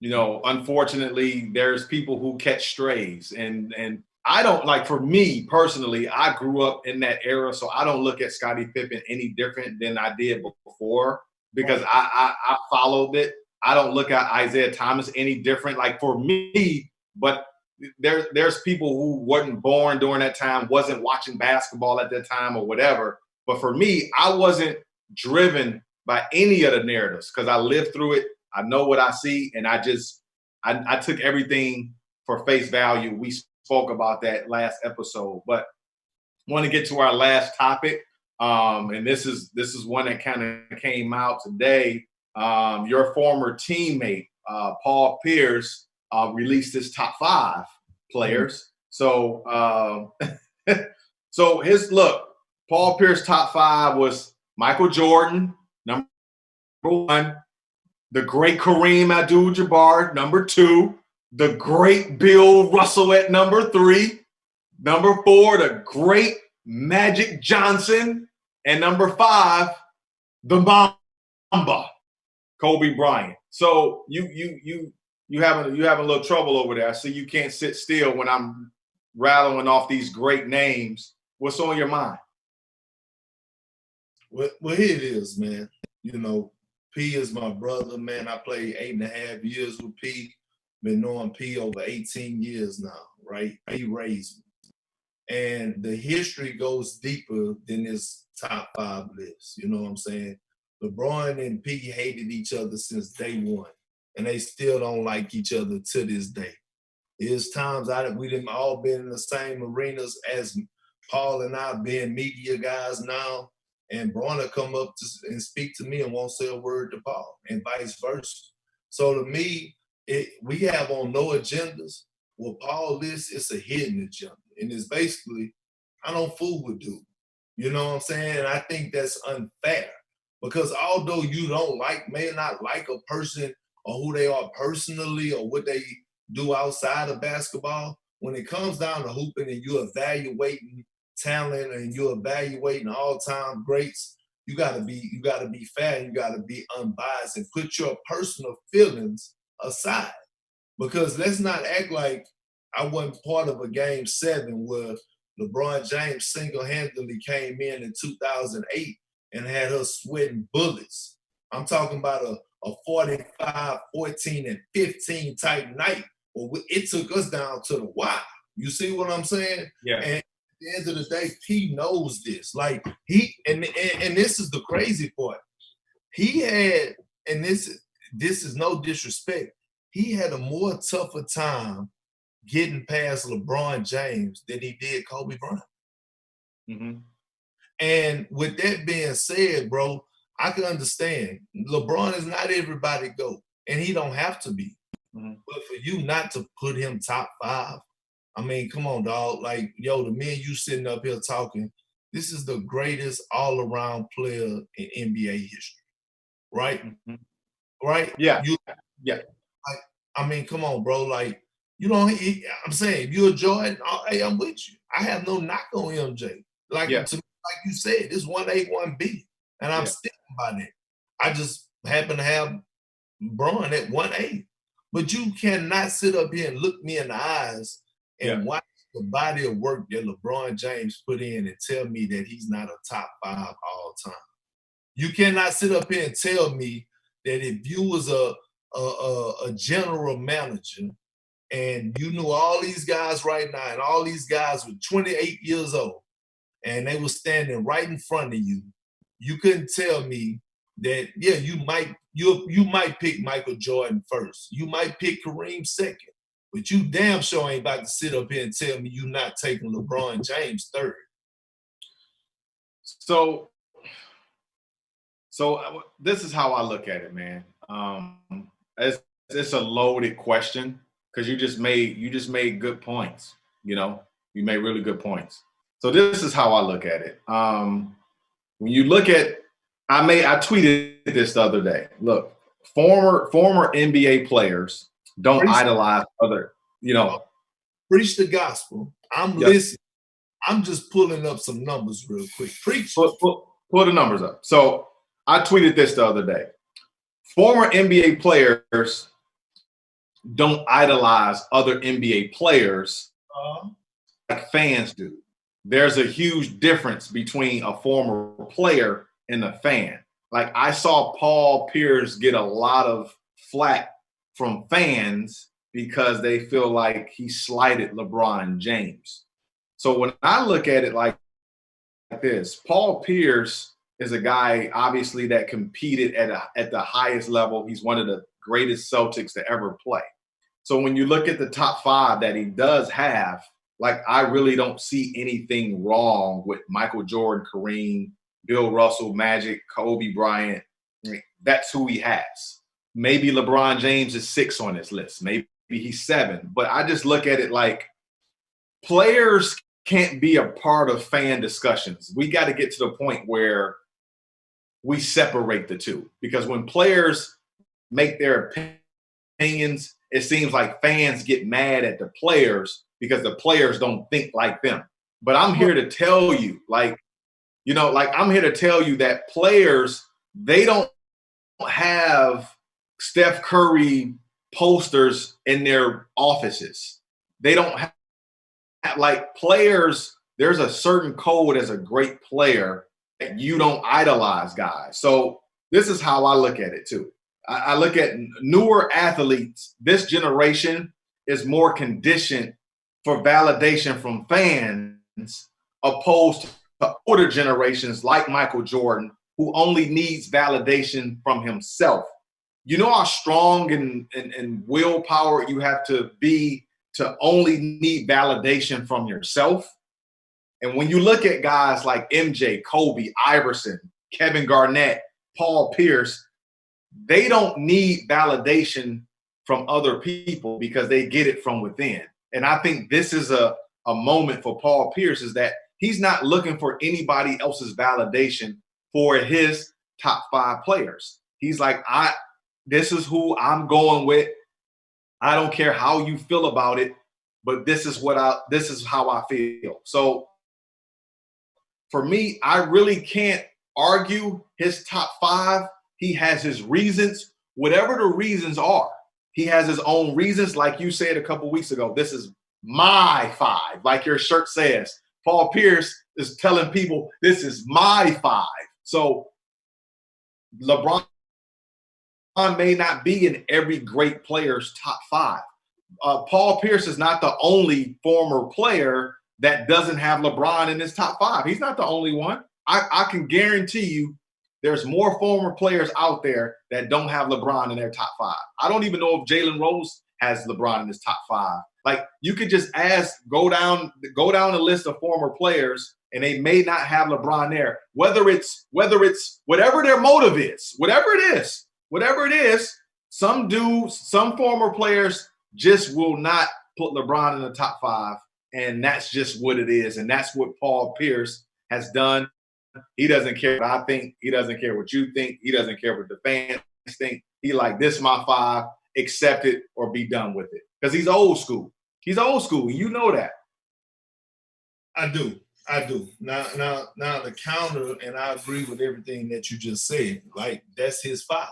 you know, unfortunately, there's people who catch strays. And I don't like, for me personally, I grew up in that era, so I don't look at Scottie Pippen any different than I did before because I followed it. I don't look at Isaiah Thomas any different. Like for me, but there's people who wasn't born during that time, wasn't watching basketball at that time or whatever. But for me, I wasn't driven by any of the narratives because I lived through it. I know what I see, and I took everything for face value. We spoke about that last episode, but I want to get to our last topic. And this is one that kind of came out today. Your former teammate, Paul Pierce, released his top 5 players. So, so Paul Pierce top 5 was Michael Jordan, number 1, the great Kareem Abdul-Jabbar, number 2, the great Bill Russell at number 3, number 4, the great Magic Johnson, and number 5, the Mamba, Kobe Bryant. So you having a little trouble over there. I see you can't sit still when I'm rattling off these great names. What's on your mind? Well, here it is, man. You know, P is my brother, man. I played 8.5 years with P. Been knowing P over 18 years now, right? He raised me. And the history goes deeper than this top 5 list. You know what I'm saying? LeBron and P hated each other since day one, and they still don't like each other to this day. There's times we didn't all been in the same arenas as Paul and I being media guys now, and Bronner come up and speak to me and won't say a word to Paul, and vice versa. So to me, we have on no agendas. What Paul lists, it's a hidden agenda. And it's basically, I don't fool with dude. You know what I'm saying? And I think that's unfair. Because although you may not like a person or who they are personally or what they do outside of basketball, when it comes down to hooping and you're evaluating talent and you're evaluating all-time greats, you gotta be fair, you gotta be unbiased and put your personal feelings aside. Because let's not act like I wasn't part of a game 7 where LeBron James single-handedly came in 2008 and had us sweating bullets. I'm talking about a 45, 14, and 15 type night where it took us down to the wire. You see what I'm saying? Yeah. And at the end of the day, P knows this. Like and this is the crazy part. He had, and this is no disrespect, he had a more tougher time getting past LeBron James than he did Kobe Bryant. Mm-hmm. And with that being said, bro, I can understand. LeBron is not everybody GOAT, and he don't have to be. Mm-hmm. But for you not to put him top 5, I mean, come on, dog. Like, yo, the men you sitting up here talking, this is the greatest all-around player in NBA history, right? Mm-hmm. Right? Yeah. Yeah. I mean, come on, bro. Like, you know, I'm saying, if you're a Jordan, hey, I'm with you. I have no knock on MJ. Like, to me, like you said, it's 1A, 1B. And I'm sticking by that. I just happen to have Bron at 1A. But you cannot sit up here and look me in the eyes and watch the body of work that LeBron James put in and tell me that he's not a top 5 all time. You cannot sit up here and tell me that if you was a general manager and you knew all these guys right now and all these guys were 28 years old and they were standing right in front of you, you couldn't tell me that, yeah, you might pick Michael Jordan first. You might pick Kareem second. But you damn sure ain't about to sit up here and tell me you're not taking LeBron James third. So this is how I look at it, man. It's a loaded question because you just made good points. You know, you made really good points. So this is how I look at it. When you look at, I tweeted this the other day. Look, former NBA players don't idolize other, you know. Preach the gospel. I'm listening. I'm just pulling up some numbers real quick. Preach. Pull the numbers up. So I tweeted this the other day. Former NBA players don't idolize other NBA players fans do. There's a huge difference between a former player and a fan. Like I saw Paul Pierce get a lot of flack from fans because they feel like he slighted LeBron James. So when I look at it like this, Paul Pierce is a guy obviously that competed at the highest level. He's one of the greatest Celtics to ever play. So when you look at the top five that he does have, like I really don't see anything wrong with Michael Jordan, Kareem, Bill Russell, Magic, Kobe Bryant. I mean, that's who he has. Maybe LeBron James is 6 on this list. Maybe he's 7. But I just look at it like players can't be a part of fan discussions. We got to get to the point where we separate the two. Because when players make their opinions, it seems like fans get mad at the players because the players don't think like them. But I'm here to tell you, I'm here to tell you that players, they don't have Steph Curry posters in their offices. They don't have, like players, there's a certain code as a great player that you don't idolize guys. So this is how I look at it too. I look at newer athletes. This generation is more conditioned for validation from fans opposed to older generations like Michael Jordan, who only needs validation from himself. You know how strong and willpower you have to be to only need validation from yourself? And when you look at guys like MJ, Kobe, Iverson, Kevin Garnett, Paul Pierce, they don't need validation from other people because they get it from within. And I think this is a moment for Paul Pierce is that he's not looking for anybody else's validation for his top 5 players. He's like, this is who I'm going with. I don't care how you feel about it, but this is how I feel. So for me, I really can't argue his top 5. He has his reasons, whatever the reasons are. He has his own reasons. Like you said a couple weeks ago, this is my 5, like your shirt says. Paul Pierce is telling people this is my 5. So LeBron may not be in every great player's top 5. Paul Pierce is not the only former player that doesn't have LeBron in his top 5. He's not the only one. I can guarantee you there's more former players out there that don't have LeBron in their top 5. I don't even know if Jalen Rose has LeBron in his top 5. Like you could just go down the list of former players, and they may not have LeBron there. Whether it's whatever their motive is, whatever it is, some former players just will not put LeBron in the top 5, and that's just what it is. And that's what Paul Pierce has done. He doesn't care what I think. He doesn't care what you think. He doesn't care what the fans think. He like, this my 5, accept it or be done with it. Because he's old school. He's old school. You know that. I do. Now the counter, and I agree with everything that you just said. Like, that's his 5.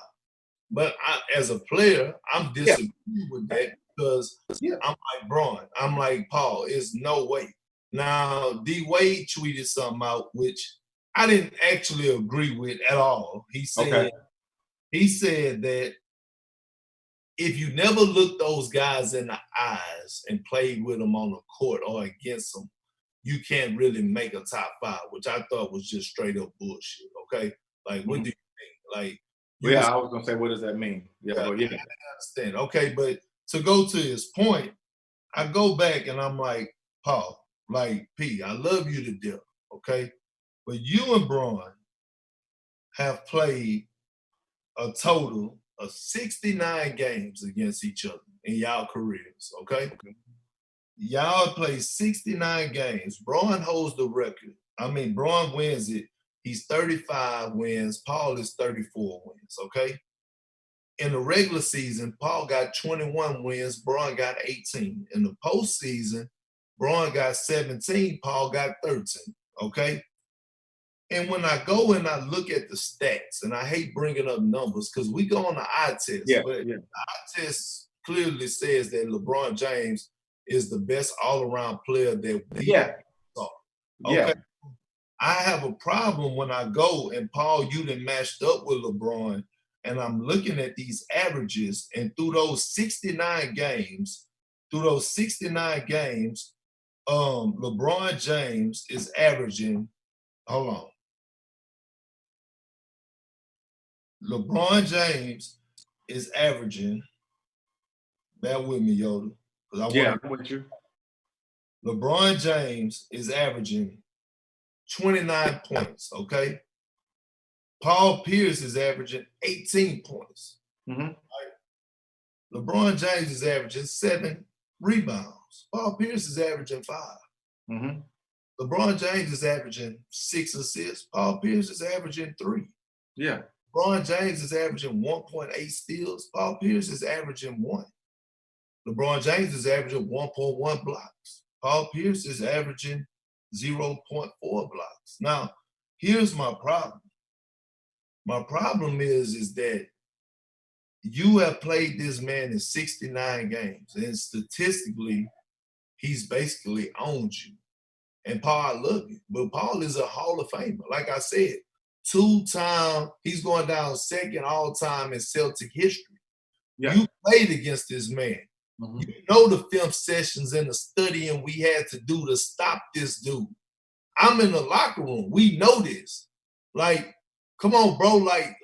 But as a player, I'm disagreeing with that because I'm like Braun. I'm like Paul. It's no way. Now, D. Wade tweeted something out, which I didn't actually agree with at all. He said that if you never looked those guys in the eyes and played with them on the court or against them, you can't really make a top 5, which I thought was just straight up bullshit. Okay, like what do you think? Like, I was gonna say, what does that mean? I understand. Okay, but to go to his point, I go back and I'm like, Paul, like P, I love you to death. Okay, but you and Braun have played a total of 69 games against each other in y'all careers, okay? Y'all played 69 games. Braun holds the record. I mean, Braun wins it. He's 35 wins. Paul is 34 wins, okay? In the regular season, Paul got 21 wins. Braun got 18. In the postseason, Braun got 17. Paul got 13, okay? And when I go and I look at the stats, and I hate bringing up numbers because we go on the eye test, but the eye test clearly says that LeBron James is the best all-around player that we saw. Okay. Yeah. I have a problem when I go and Paul, you done matched up with LeBron, and I'm looking at these averages, and through those 69 games, LeBron James is averaging, hold on. LeBron James is averaging, bear with me, Yoda. I'm with you. LeBron James is averaging 29 points, okay? Paul Pierce is averaging 18 points. Mm-hmm. Right? LeBron James is averaging 7 rebounds. Paul Pierce is averaging 5. Mm-hmm. LeBron James is averaging 6 assists. Paul Pierce is averaging 3. Yeah. LeBron James is averaging 1.8 steals. Paul Pierce is averaging 1. LeBron James is averaging 1.1 blocks. Paul Pierce is averaging 0.4 blocks. Now, here's my problem. My problem is that you have played this man in 69 games, and statistically, he's basically owned you. And Paul, I love you, but Paul is a Hall of Famer. Like I said, 2-time, he's going down second all-time in Celtic history. Yeah. You played against this man. Mm-hmm. You know the film sessions and the studying we had to do to stop this dude. I'm in the locker room. We know this. Like, come on, bro. Like,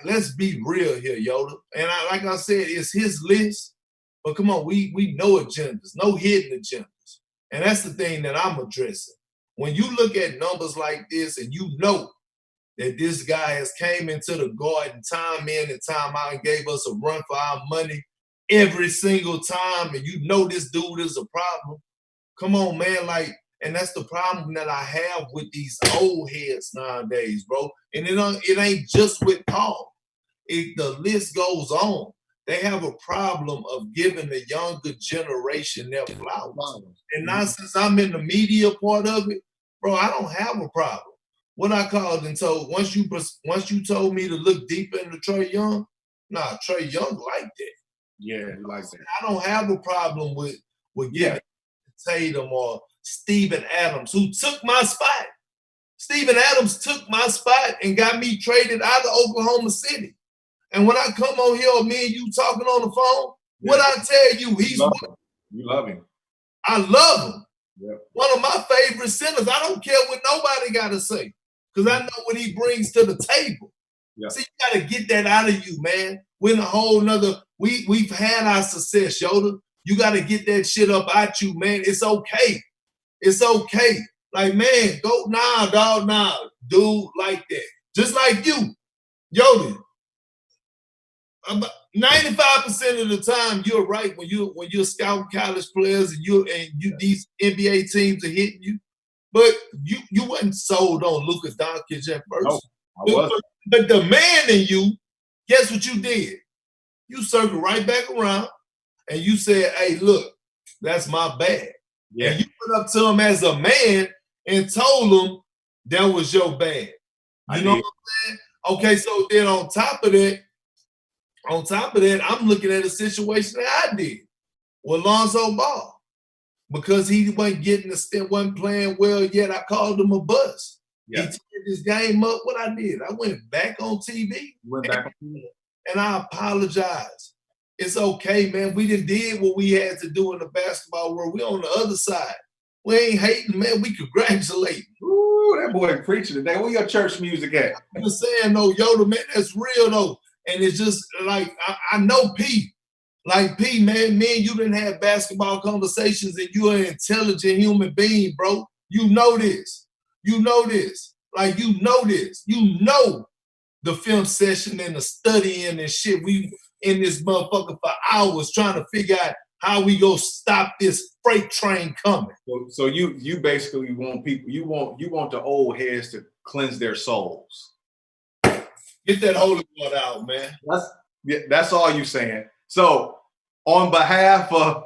let's be real here, Yoda. And like I said, it's his list. But come on, we know agendas, no hidden agendas. And that's the thing that I'm addressing. When you look at numbers like this and you know that this guy has came into the Garden time in and time out and gave us a run for our money every single time, and you know this dude is a problem, come on, man. Like, and that's the problem that I have with these old heads nowadays, bro. And it ain't just with Paul. The list goes on. They have a problem of giving the younger generation their flowers. And now since I'm in the media part of it, bro, I don't have a problem. What I called and told, once you told me to look deeper into Trae Young, nah, Trae Young like that. Yeah, he likes that. I don't have a problem with giving Tatum or Steven Adams, who took my spot. Steven Adams took my spot and got me traded out of Oklahoma City. And when I come on here, me and you talking on the phone, what I tell you, you love him. I love him. Yep. One of my favorite centers. I don't care what nobody got to say, because I know what he brings to the table. Yep. See, you got to get that out of you, man. We're in a whole nother. We've had our success, Yoda. You got to get that shit up out you, man. It's okay. It's okay. Like, man, go dog, dude, like that. Just like you, Yoda. 95% of the time, you're right when you're scouting college players and you these NBA teams are hitting you. But you wasn't sold on Luka Doncic at first. No, I wasn't. But the man in you, guess what you did? You circled right back around and you said, hey, look, that's my bad. Yeah. And you went up to him as a man and told him that was your bad. You know what I'm saying? Okay, so then on top of that, I'm looking at a situation that I did with Lonzo Ball. Because he wasn't getting the step, wasn't playing well yet, I called him a bust. Yeah. He turned his game up. What I did, I went back on TV. And I apologize. It's okay, man. We did what we had to do in the basketball world. We on the other side. We ain't hating, man. We congratulate. Ooh, that boy preaching today. Where your church music at? I'm just saying, though, Yoda, man, that's real, though. And it's just like, I know P. Like, P, man, me and you didn't have basketball conversations, and you're an intelligent human being, bro. You know this. You know this. Like, you know this. You know the film session and the studying and shit. We in this motherfucker for hours trying to figure out how we go stop this freight train coming. So you basically want people, you want the old heads to cleanse their souls. Get that holy water out, man. That's all you saying. So on behalf of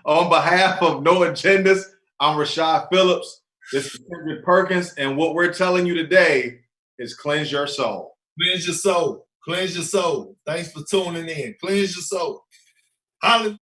No Agendas, I'm Rashad Phillips. This is Kendrick Perkins, and what we're telling you today is cleanse your soul. Cleanse your soul. Cleanse your soul. Thanks for tuning in. Cleanse your soul. Hallelujah.